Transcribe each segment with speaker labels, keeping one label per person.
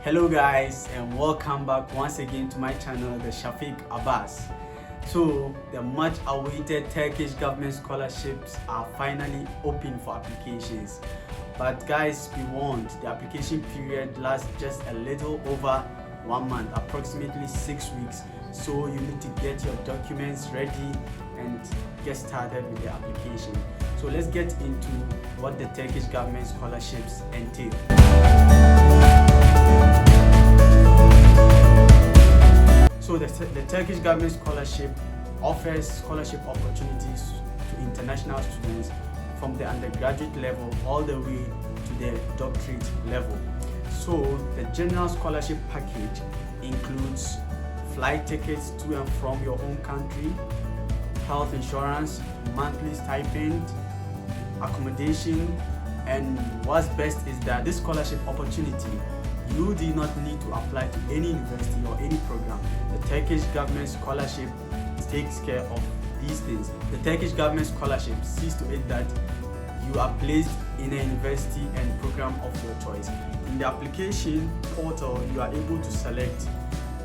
Speaker 1: Hello guys, and welcome back once again to my channel, the Shafiq Abbas. So the much awaited Turkish government scholarships are finally open for applications. But guys, be warned, the application period lasts just a little over 1 month, approximately 6 weeks. So you need to get your documents ready and get started with the application. So let's get into what the Turkish government scholarships entail. So the Turkish government scholarship offers scholarship opportunities to international students from the undergraduate level all the way to the doctorate level. So the general scholarship package includes flight tickets to and from your home country, health insurance, monthly stipend, accommodation, and what's best is that this scholarship opportunity, you do not need to apply to any university or any program. The Turkish government scholarship takes care of these things. The Turkish government scholarship sees to it that you are placed in a university and program of your choice. In the application portal, you are able to select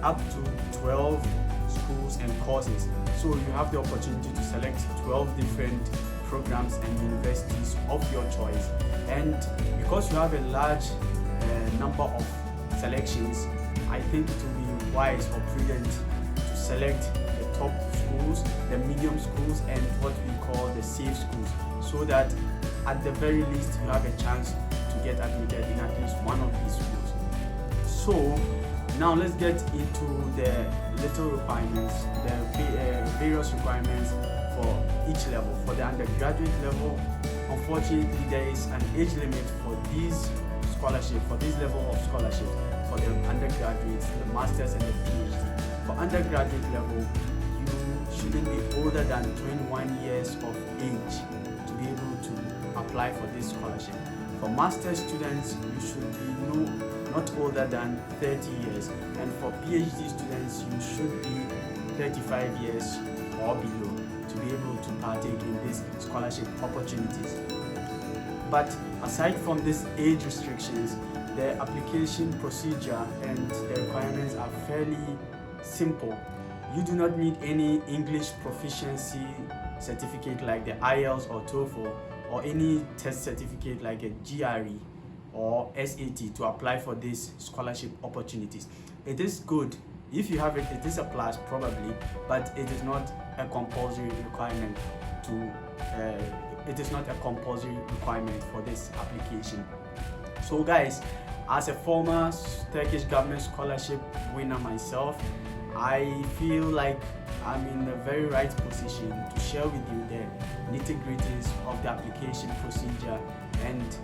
Speaker 1: up to 12 schools and courses. So you have the opportunity to select 12 different programs and universities of your choice. And because you have a large number of selections, I think it will be wise or prudent to select the top schools, the medium schools, and what we call the safe schools, so that at the very least you have a chance to get admitted in at least one of these schools. So now let's get into the little requirements, the various requirements for each level. For the undergraduate level, unfortunately there is an age limit for these scholarship, for this level of scholarship, for the undergraduates, the masters and the PhD. For undergraduate level, you shouldn't be older than 21 years of age to be able to apply for this scholarship. For master's students, you should be not older than 30 years, and for PhD students, you should be 35 years or below to be able to partake in these scholarship opportunities. But aside from these age restrictions, the application procedure and the requirements are fairly simple. You do not need any English proficiency certificate like the IELTS or TOEFL, or any test certificate like a GRE or SAT to apply for these scholarship opportunities. It is good. If you have it, it is a plus probably, but it is not a compulsory requirement for this application. So guys, as a former Turkish government scholarship winner myself, I feel like I'm in a very right position to share with you the nitty-gritties of the application procedure and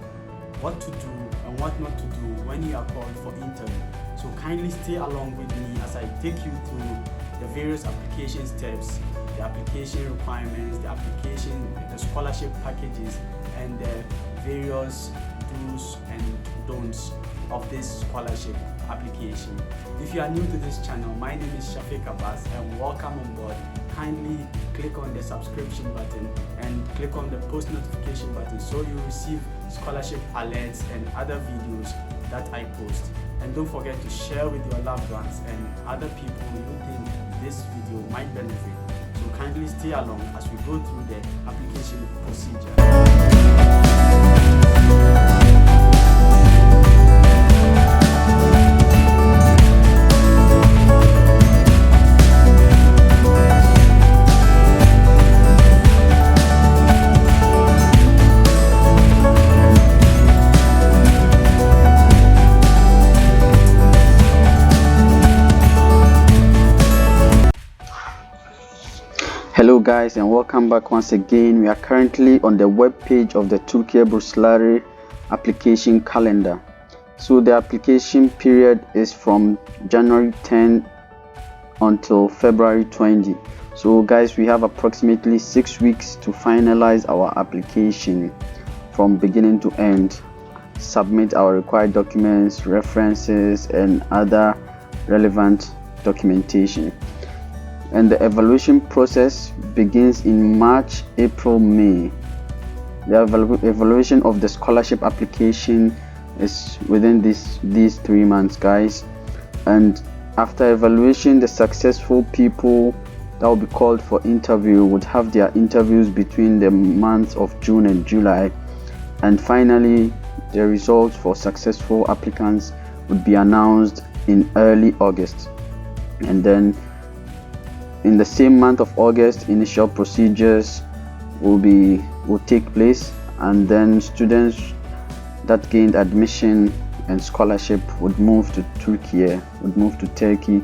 Speaker 1: what to do and what not to do when you are called for interview. So kindly stay along with me as I take you through the various application steps, the application requirements, the scholarship packages, and the various do's and don'ts of this scholarship application. If you are new to this channel, my name is Shafiq Abbas and welcome on board. Kindly click on the subscription button and click on the post notification button so you receive scholarship alerts and other videos that I post. And don't forget to share with your loved ones and other people who think this video might benefit. So kindly stay along as we go through the application procedure.
Speaker 2: Hello guys, and welcome back once again. We are currently on the web page of the Turkiye Burslari application calendar. So the application period is from January 10 until February 20. So guys, we have approximately 6 weeks to finalize our application from beginning to end, submit our required documents, references, and other relevant documentation. And the evaluation process begins in March, April, May. The evaluation of the scholarship application is within these 3 months, guys. And after evaluation, the successful people that will be called for interview would have their interviews between the months of June and July, and finally the results for successful applicants would be announced in early August. And then in the same month of August, initial procedures will take place, and then students that gained admission and scholarship would move to Turkey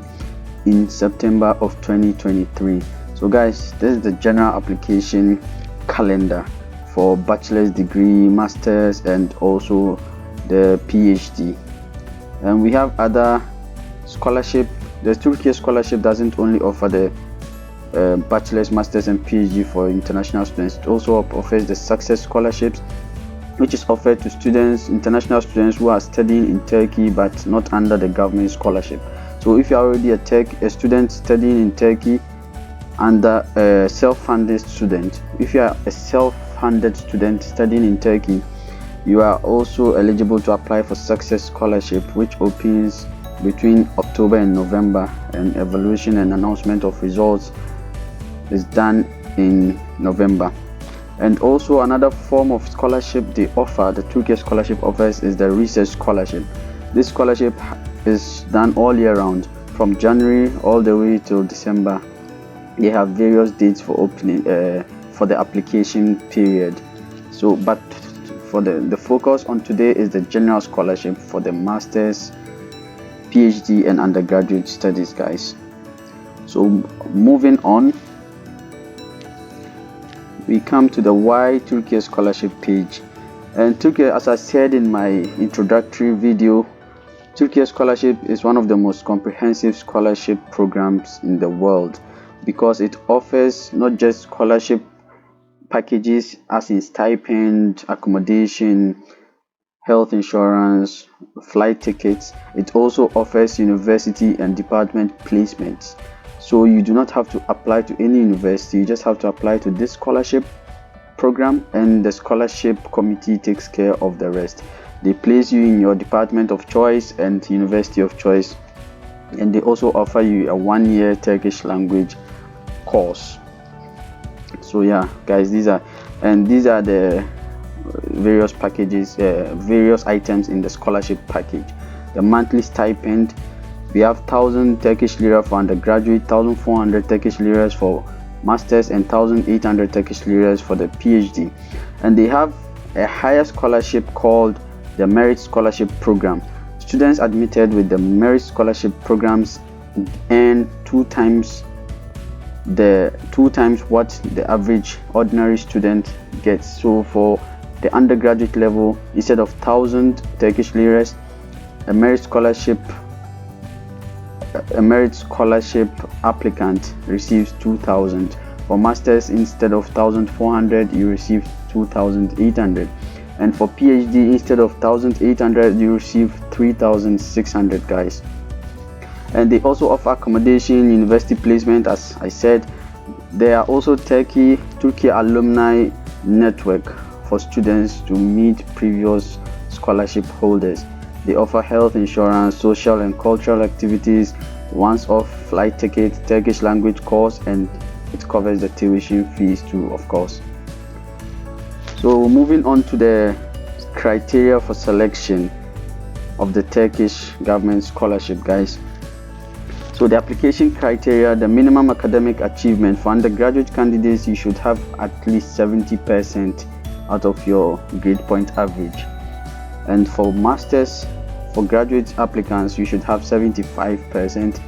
Speaker 2: in September of 2023. So guys, this is the general application calendar for bachelor's degree, master's, and also the PhD. And we have other scholarship. The Turkiye scholarship doesn't only offer the bachelor's, master's, and PhD for international students. It also offers the success scholarships, which is offered to students, international students who are studying in Turkey but not under the government scholarship. So if you are already a student studying in Turkey under a self-funded student, if you are a self-funded student studying in Turkey, you are also eligible to apply for success scholarship, which opens between October and November, and evaluation and announcement of results is done in November. And also another form of scholarship they offer, the Turkish scholarship offers, is the research scholarship. This scholarship is done all year round, from January all the way till December. They have various dates for opening for the application period. So but for the focus on today is the general scholarship for the master's, PhD, and undergraduate studies, guys. So moving on, we come to the Why Turkey scholarship page. And Turkey, as I said in my introductory video, Turkey scholarship is one of the most comprehensive scholarship programs in the world, because it offers not just scholarship packages as in stipend, accommodation, health insurance, flight tickets. It also offers university and department placements. So you do not have to apply to any university, you just have to apply to this scholarship program, and the scholarship committee takes care of the rest. They place you in your department of choice and university of choice, and they also offer you a 1-year Turkish language course. So yeah, guys, these are the various packages, various items in the scholarship package. The monthly stipend, we have 1,000 Turkish lira for undergraduate, 1,400 Turkish liras for masters, and 1,800 Turkish liras for the PhD. And they have a higher scholarship called the Merit Scholarship Program. Students admitted with the Merit Scholarship programs earn two times what the average ordinary student gets. So for the undergraduate level, instead of 1,000 Turkish liras, a merit scholarship applicant receives 2,000. For masters, instead of 1,400, you receive 2,800. And for PhD, instead of 1,800, you receive 3,600, guys. And they also offer accommodation, university placement. As I said, there are also Turkey alumni network for students to meet previous scholarship holders. They offer health insurance, social and cultural activities, once-off flight ticket, Turkish language course, and it covers the tuition fees too, of course. So moving on to the criteria for selection of the Turkish government scholarship, guys. So the application criteria, the minimum academic achievement for undergraduate candidates, you should have at least 70% out of your grade point average. And for masters, for graduate applicants, you should have 75%.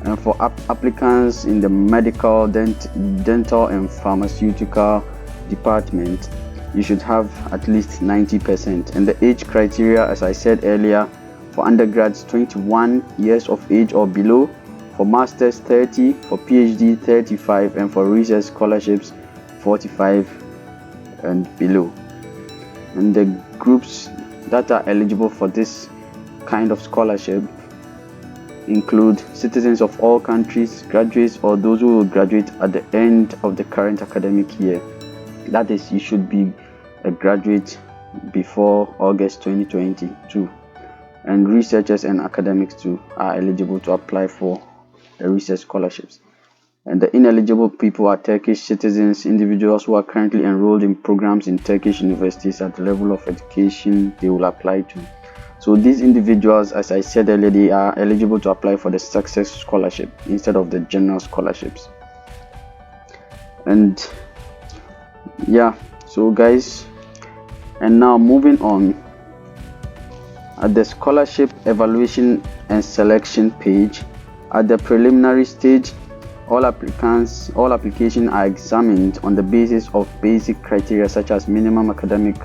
Speaker 2: And for applicants in the medical, dental, and pharmaceutical department, you should have at least 90%. And the age criteria, as I said earlier, for undergrads 21 years of age or below, for masters 30, for PhD 35, and for research scholarships 45 and below. And the groups that are eligible for this kind of scholarship include citizens of all countries, graduates, or those who will graduate at the end of the current academic year. That is, you should be a graduate before August 2022, and researchers and academics too are eligible to apply for the research scholarships. And the ineligible people are Turkish citizens, individuals who are currently enrolled in programs in Turkish universities at the level of education they will apply to. So these individuals, as I said earlier, they are eligible to apply for the success scholarship instead of the general scholarships. And yeah, so guys, and now moving on, at the scholarship evaluation and selection page, at the preliminary stage, all applications are examined on the basis of basic criteria such as minimum academic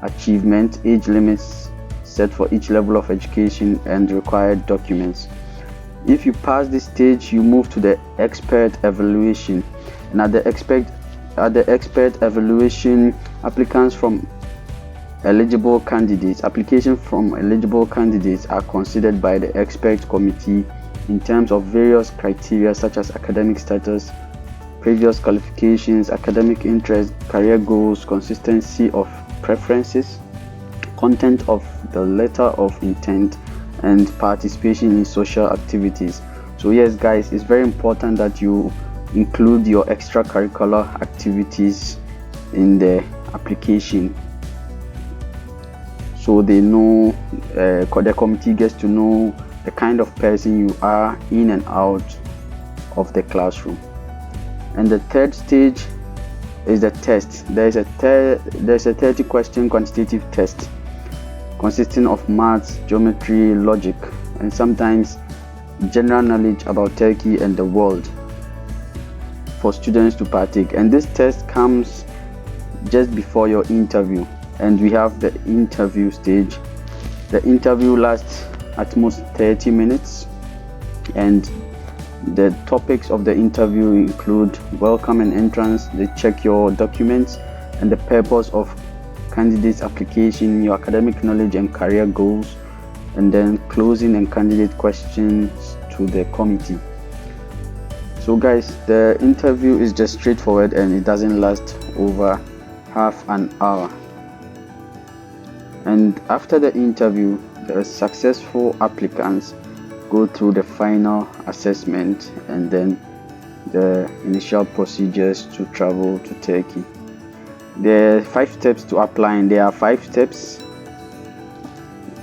Speaker 2: achievement, age limits set for each level of education, and required documents. If you pass this stage, you move to the expert evaluation, and at the expert evaluation, applications from eligible candidates are considered by the expert committee in terms of various criteria such as academic status, previous qualifications, academic interest, career goals, consistency of preferences, content of the letter of intent, and participation in social activities. So yes guys, it's very important that you include your extracurricular activities in the application, so they know, the committee gets to know the kind of person you are in and out of the classroom. And the third stage is the test. There's a 30 question quantitative test consisting of maths, geometry, logic, and sometimes general knowledge about Turkey and the world for students to partake. And this test comes just before your interview, and we have the interview stage. The interview lasts at most 30 minutes, and the topics of the interview include welcome and entrance. They check your documents and the purpose of candidate's application, your academic knowledge and career goals, and then closing and candidate questions to the committee. So guys, the interview is just straightforward and it doesn't last over half an hour. And after the interview, the successful applicants go through the final assessment and then the initial procedures to travel to Turkey. There are 5 steps to apply, and there are 5 steps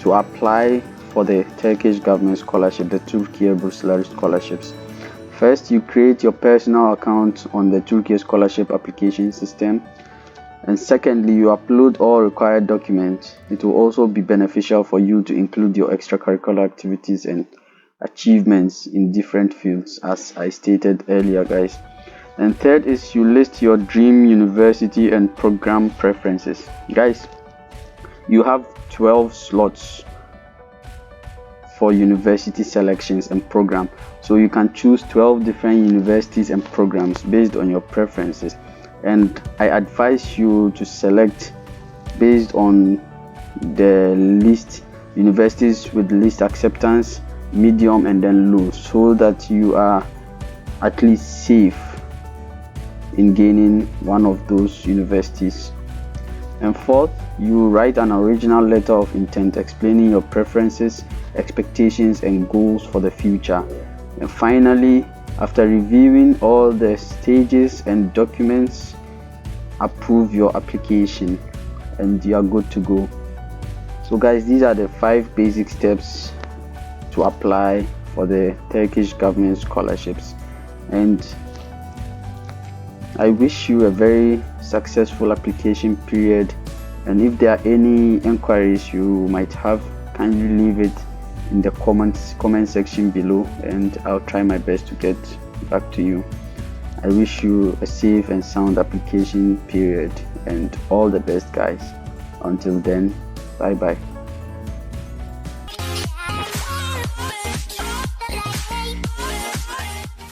Speaker 2: to apply for the Turkish Government Scholarship, the Turkiye Burslari scholarships. First, you create your personal account on the Turkiye Scholarship application system. And secondly, you upload all required documents. It will also be beneficial for you to include your extracurricular activities and achievements in different fields, as I stated earlier guys. And third is you list your dream university and program preferences. Guys, you have 12 slots for university selections and program, so you can choose 12 different universities and programs based on your preferences. And I advise you to select based on the list universities with least acceptance, medium, and then low, so that you are at least safe in gaining one of those universities. And fourth, you write an original letter of intent explaining your preferences, expectations, and goals for the future. And finally, after reviewing all the stages and documents, approve your application and you are good to go. So guys, these are the 5 basic steps to apply for the Turkish Government Scholarships, and I wish you a very successful application period. And if there are any inquiries you might have, kindly leave it in the comment section below, and I'll try my best to get back to you. I wish you a safe and sound application period, and all the best guys. Until then, bye bye.